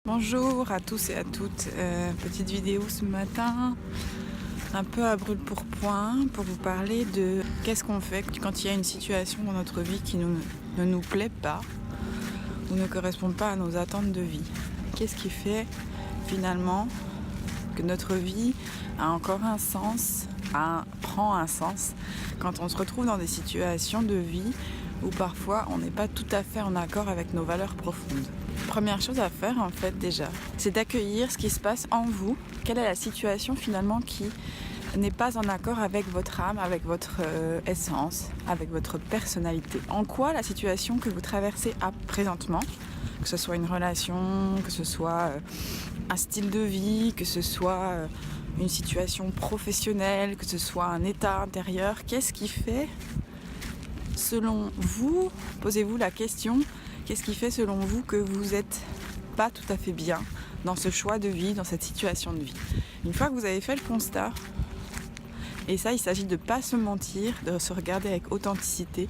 Bonjour à tous et à toutes, petite vidéo ce matin, un peu à brûle pour point, pour vous parler de qu'est-ce qu'on fait quand il y a une situation dans notre vie qui ne nous plaît pas ou ne correspond pas à nos attentes de vie. Qu'est-ce qui fait finalement que notre vie a encore un sens, prend un sens quand on se retrouve dans des situations de vie où parfois on n'est pas tout à fait en accord avec nos valeurs profondes. Première chose à faire en fait déjà, c'est d'accueillir ce qui se passe en vous. Quelle est la situation finalement qui n'est pas en accord avec votre âme, avec votre essence, avec votre personnalité. En quoi la situation que vous traversez présentement, que ce soit une relation, que ce soit un style de vie, que ce soit une situation professionnelle, que ce soit un état intérieur, qu'est-ce qui fait selon vous, posez-vous la question, qu'est-ce qui fait selon vous que vous n'êtes pas tout à fait bien dans ce choix de vie, dans cette situation de vie? Une fois que vous avez fait le constat, et ça il s'agit de ne pas se mentir, de se regarder avec authenticité,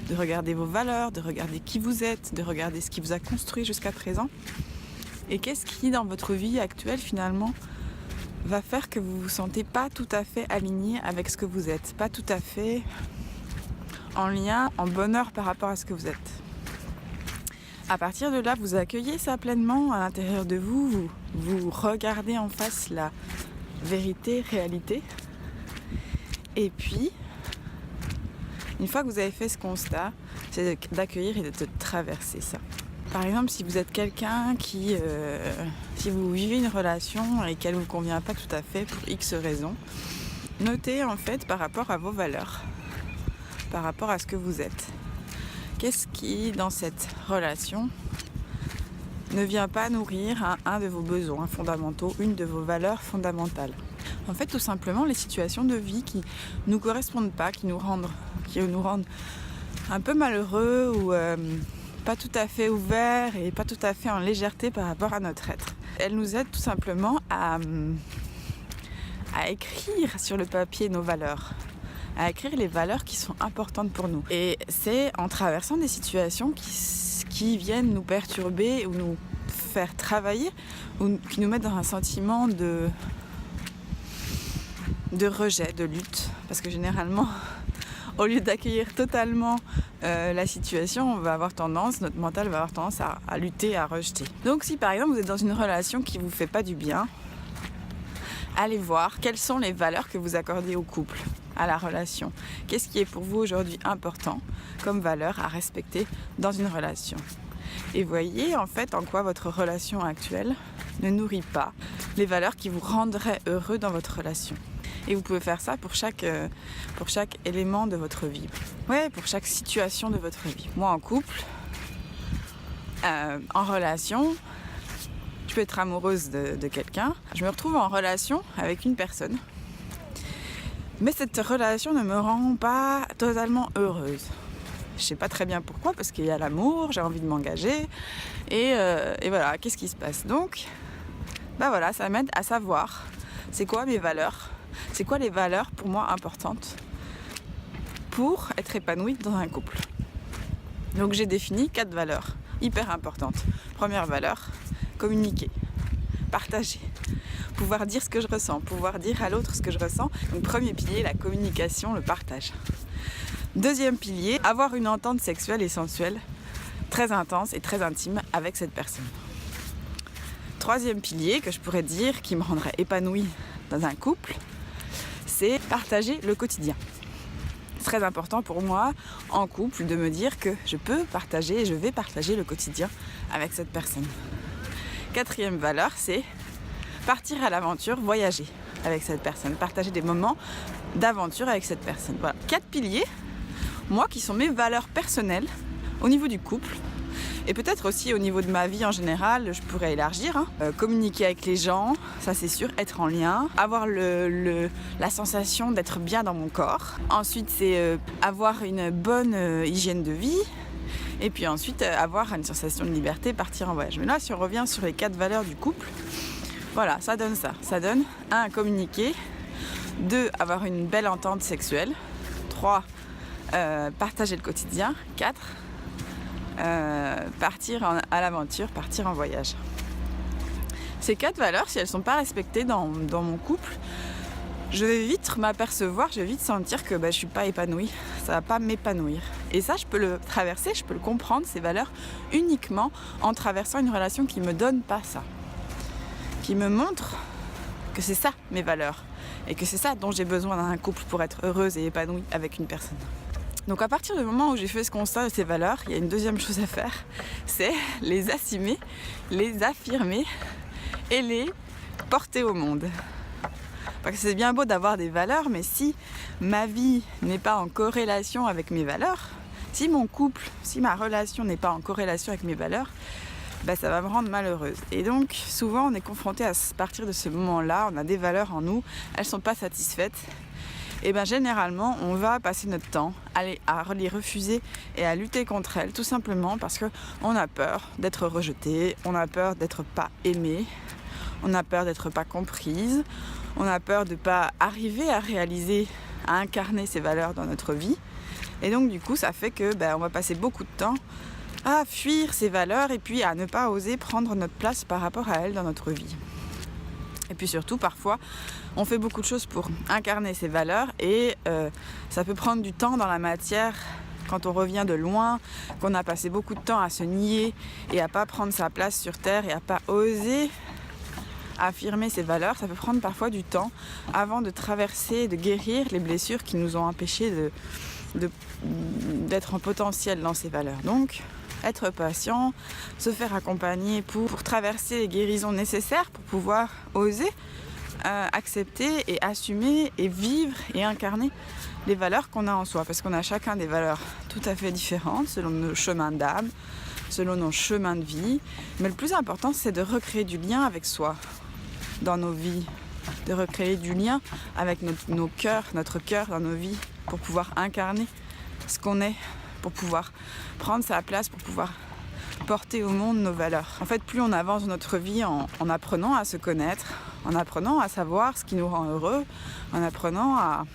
de regarder vos valeurs, de regarder qui vous êtes, de regarder ce qui vous a construit jusqu'à présent. Et qu'est-ce qui dans votre vie actuelle finalement va faire que vous ne vous sentez pas tout à fait aligné avec ce que vous êtes, pas tout à fait en lien, en bonheur par rapport à ce que vous êtes. À partir de là, vous accueillez ça pleinement à l'intérieur de vous, vous regardez en face la vérité, réalité. Et puis, une fois que vous avez fait ce constat, c'est d'accueillir et de traverser ça. Par exemple, si vous êtes quelqu'un qui, si vous vivez une relation et qu'elle ne vous convient pas tout à fait pour X raisons, notez en fait par rapport à vos valeurs, par rapport à ce que vous êtes. Qu'est-ce qui, dans cette relation, ne vient pas nourrir un de vos besoins fondamentaux, une de vos valeurs fondamentales? En fait, tout simplement, les situations de vie qui ne nous correspondent pas, qui nous rendent un peu malheureux ou pas tout à fait ouverts et pas tout à fait en légèreté par rapport à notre être. Elles nous aident tout simplement à écrire sur le papier nos valeurs, à écrire les valeurs qui sont importantes pour nous. Et c'est en traversant des situations qui viennent nous perturber ou nous faire travailler ou qui nous mettent dans un sentiment de rejet, de lutte. Parce que généralement, au lieu d'accueillir totalement la situation, notre mental va avoir tendance à lutter, à rejeter. Donc si par exemple vous êtes dans une relation qui ne vous fait pas du bien, allez voir quelles sont les valeurs que vous accordez au couple, à la relation. Qu'est-ce qui est pour vous aujourd'hui important comme valeur à respecter dans une relation? Et voyez en fait en quoi votre relation actuelle ne nourrit pas les valeurs qui vous rendraient heureux dans votre relation. Et vous pouvez faire ça pour chaque élément de votre vie. Ouais, pour chaque situation de votre vie. Moi en couple, en relation, je peux être amoureuse de quelqu'un. Je me retrouve en relation avec une personne. Mais cette relation ne me rend pas totalement heureuse. Je sais pas très bien pourquoi, parce qu'il y a l'amour, j'ai envie de m'engager. Et voilà, qu'est-ce qui se passe? Donc, voilà, ça m'aide à savoir c'est quoi mes valeurs. C'est quoi les valeurs pour moi importantes pour être épanouie dans un couple. Donc j'ai défini 4 valeurs hyper importantes. Première valeur, communiquer, partager, pouvoir dire ce que je ressens, pouvoir dire à l'autre ce que je ressens. Donc premier pilier, la communication, le partage. Deuxième pilier, avoir une entente sexuelle et sensuelle très intense et très intime avec cette personne. Troisième pilier que je pourrais dire qui me rendrait épanouie dans un couple, c'est partager le quotidien. C'est très important pour moi en couple de me dire que je peux partager et je vais partager le quotidien avec cette personne. Quatrième valeur, c'est partir à l'aventure, voyager avec cette personne, partager des moments d'aventure avec cette personne. Voilà, 4 piliers, moi qui sont mes valeurs personnelles au niveau du couple. Et peut-être aussi au niveau de ma vie en général, je pourrais élargir. Communiquer avec les gens, ça c'est sûr, être en lien. Avoir la sensation d'être bien dans mon corps. Ensuite, c'est avoir une bonne hygiène de vie. Et puis ensuite, avoir une sensation de liberté, partir en voyage. Mais là, si on revient sur les 4 valeurs du couple, voilà, ça donne ça. Ça donne 1, communiquer. 2, avoir une belle entente sexuelle. 3, partager le quotidien. 4, partir à l'aventure, partir en voyage. Ces 4 valeurs, si elles ne sont pas respectées dans mon couple, je vais vite m'apercevoir, je vais vite sentir que je ne suis pas épanouie, ça ne va pas m'épanouir. Et ça, je peux le traverser, je peux le comprendre, ces valeurs, uniquement en traversant une relation qui ne me donne pas ça. Qui me montre que c'est ça mes valeurs et que c'est ça dont j'ai besoin dans un couple pour être heureuse et épanouie avec une personne. Donc à partir du moment où j'ai fait ce constat de ces valeurs, il y a une deuxième chose à faire, c'est les assumer, les affirmer et les porter au monde. Parce que c'est bien beau d'avoir des valeurs, mais si ma vie n'est pas en corrélation avec mes valeurs, si mon couple, si ma relation n'est pas en corrélation avec mes valeurs, ça va me rendre malheureuse. Et donc souvent on est confronté à partir de ce moment-là, on a des valeurs en nous, elles ne sont pas satisfaites. Et généralement on va passer notre temps à les refuser et à lutter contre elles, tout simplement parce qu'on a peur d'être rejeté, on a peur d'être pas aimé, on a peur d'être pas comprise, on a peur de ne pas arriver à réaliser, à incarner ces valeurs dans notre vie. Et donc du coup ça fait que on va passer beaucoup de temps à fuir ces valeurs et puis à ne pas oser prendre notre place par rapport à elles dans notre vie. Et puis surtout, parfois, on fait beaucoup de choses pour incarner ces valeurs et ça peut prendre du temps dans la matière quand on revient de loin, qu'on a passé beaucoup de temps à se nier et à pas prendre sa place sur Terre et à pas oser affirmer ses valeurs. Ça peut prendre parfois du temps avant de traverser, de guérir les blessures qui nous ont empêchés d'être en potentiel dans ces valeurs. Donc, être patient, se faire accompagner pour traverser les guérisons nécessaires pour pouvoir oser accepter et assumer et vivre et incarner les valeurs qu'on a en soi. Parce qu'on a chacun des valeurs tout à fait différentes selon nos chemins d'âme, selon nos chemins de vie. Mais le plus important, c'est de recréer du lien avec soi dans nos vies, de recréer du lien avec notre cœur dans nos vies pour pouvoir incarner ce qu'on est, pour pouvoir prendre sa place, pour pouvoir porter au monde nos valeurs. En fait, plus on avance dans notre vie en apprenant à se connaître, en apprenant à savoir ce qui nous rend heureux, en apprenant à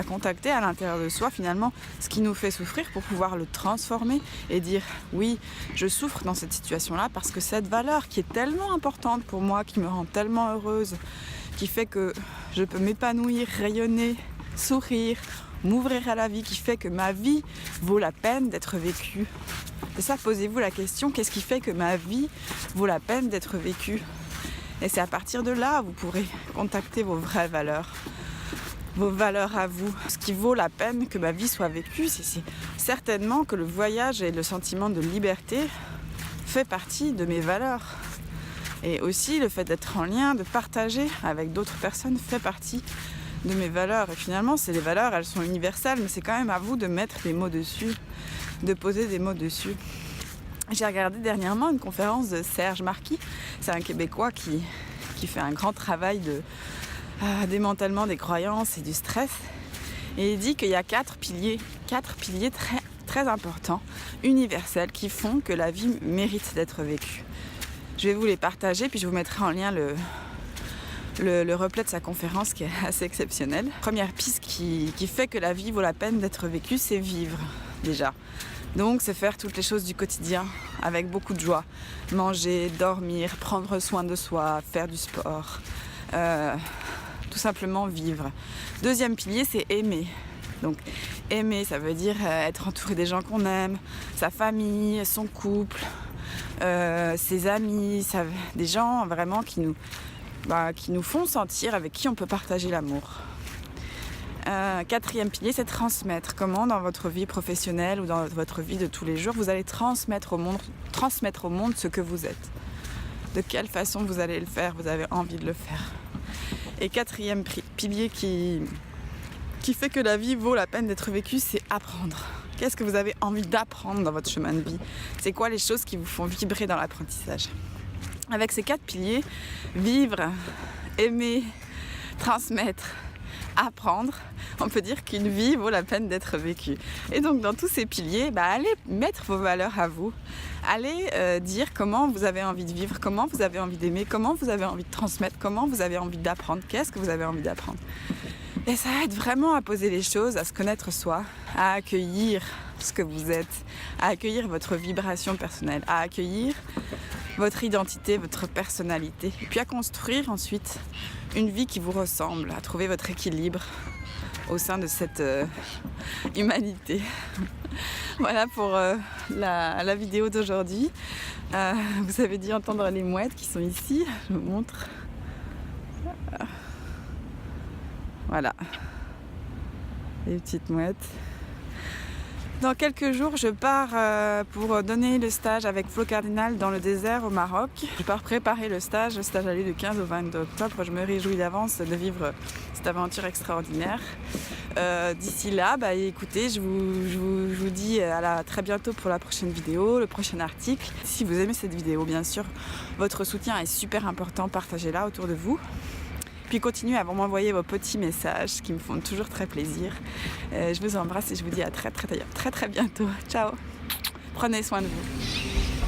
contacter à l'intérieur de soi finalement ce qui nous fait souffrir pour pouvoir le transformer et dire oui, je souffre dans cette situation-là parce que cette valeur qui est tellement importante pour moi, qui me rend tellement heureuse, qui fait que je peux m'épanouir, rayonner, sourire, m'ouvrir à la vie, qui fait que ma vie vaut la peine d'être vécue. Et ça, posez-vous la question, qu'est-ce qui fait que ma vie vaut la peine d'être vécue? Et c'est à partir de là, vous pourrez contacter vos vraies valeurs, vos valeurs à vous. Ce qui vaut la peine que ma vie soit vécue, c'est certainement que le voyage et le sentiment de liberté fait partie de mes valeurs. Et aussi le fait d'être en lien, de partager avec d'autres personnes fait partie de mes valeurs. Et finalement, les valeurs, elles sont universelles, mais c'est quand même à vous de mettre des mots dessus, de poser des mots dessus. J'ai regardé dernièrement une conférence de Serge Marquis, c'est un Québécois qui fait un grand travail de démantèlement des croyances et du stress. Et il dit qu'il y a 4 piliers très, très importants, universels, qui font que la vie mérite d'être vécue. Je vais vous les partager, puis je vous mettrai en lien le replay de sa conférence qui est assez exceptionnel. Première piste qui fait que la vie vaut la peine d'être vécue, c'est vivre déjà. Donc c'est faire toutes les choses du quotidien avec beaucoup de joie. Manger, dormir, prendre soin de soi, faire du sport, tout simplement vivre. Deuxième pilier, c'est aimer. Donc aimer, ça veut dire être entouré des gens qu'on aime, sa famille, son couple, ses amis, des gens vraiment qui nous font sentir, avec qui on peut partager l'amour. Quatrième pilier, c'est transmettre. Comment dans votre vie professionnelle ou dans votre vie de tous les jours, vous allez transmettre au monde ce que vous êtes. De quelle façon vous allez le faire, vous avez envie de le faire. Et quatrième pilier qui fait que la vie vaut la peine d'être vécue, c'est apprendre. Qu'est-ce que vous avez envie d'apprendre dans votre chemin de vie? C'est quoi les choses qui vous font vibrer dans l'apprentissage? Avec ces 4 piliers, vivre, aimer, transmettre, apprendre, on peut dire qu'une vie vaut la peine d'être vécue. Et donc dans tous ces piliers, allez mettre vos valeurs à vous. Allez dire comment vous avez envie de vivre, comment vous avez envie d'aimer, comment vous avez envie de transmettre, comment vous avez envie d'apprendre, qu'est-ce que vous avez envie d'apprendre. Et ça aide vraiment à poser les choses, à se connaître soi, à accueillir ce que vous êtes, à accueillir votre vibration personnelle, à accueillir votre identité, votre personnalité. Puis à construire ensuite une vie qui vous ressemble, à trouver votre équilibre au sein de cette humanité. Voilà pour la vidéo d'aujourd'hui. Vous avez dû entendre les mouettes qui sont ici. Je vous montre. Voilà. Les petites mouettes. Dans quelques jours, je pars pour donner le stage avec Flo Cardinal dans le désert au Maroc. Je pars préparer le stage. Le stage a lieu du 15 au 22 octobre. Je me réjouis d'avance de vivre cette aventure extraordinaire. D'ici là, écoutez, je vous dis à très bientôt pour la prochaine vidéo, le prochain article. Si vous aimez cette vidéo, bien sûr, votre soutien est super important. Partagez-la autour de vous. Puis continuez à m'envoyer vos petits messages qui me font toujours très plaisir. Je vous embrasse et je vous dis à très bientôt. Ciao. Prenez soin de vous.